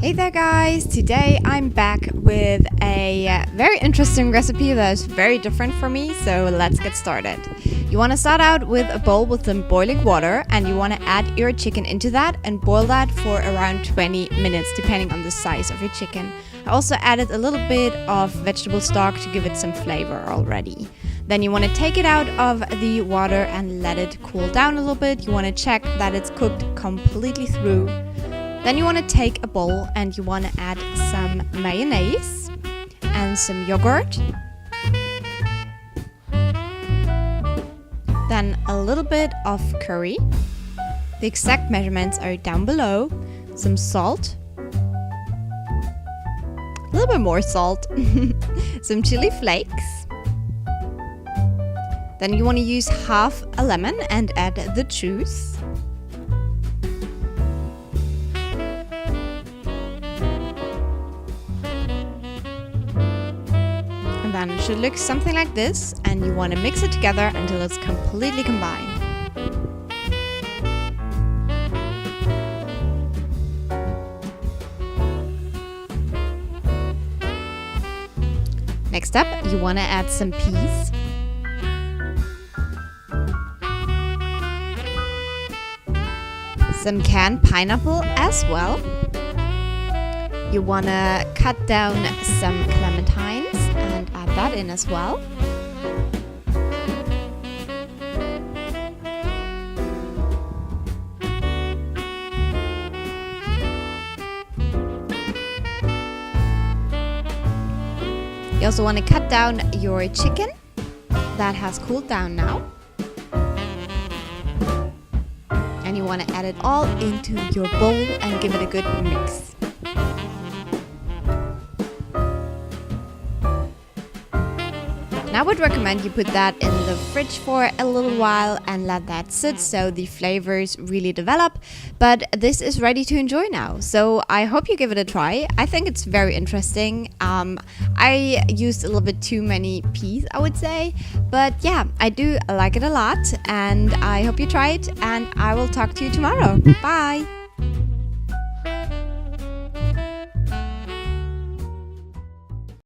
Hey there guys, today I'm back with a very interesting recipe that's very different for me, so let's get started. You want to start out with a bowl with some boiling water and you want to add your chicken into that and boil that for around 20 minutes depending on the size of your chicken. I also added a little bit of vegetable stock to give it some flavor already. Then you want to take it out of the water and let it cool down a little bit. You want to check that it's cooked completely through. Then you want to take a bowl and you want to add some mayonnaise and some yogurt. Then a little bit of curry. The exact measurements are down below. Some salt. A little bit more salt. Some chili flakes. Then you want to use half a lemon and add the juice. And then it should look something like this, and you want to mix it together until it's completely combined. Next up, you want to add some peas. Some canned pineapple as well. You want to cut down some clementines and add that in as well. You also want to cut down your chicken that has cooled down now. And you want to add it all into your bowl and give it a good mix. I would recommend you put that in the fridge for a little while and let that sit so the flavors really develop. But this is ready to enjoy now, so I hope you give it a try. I think it's very interesting. I used a little bit too many peas, I would say, but yeah, I do like it a lot and I hope you try it, and I will talk to you tomorrow. Bye!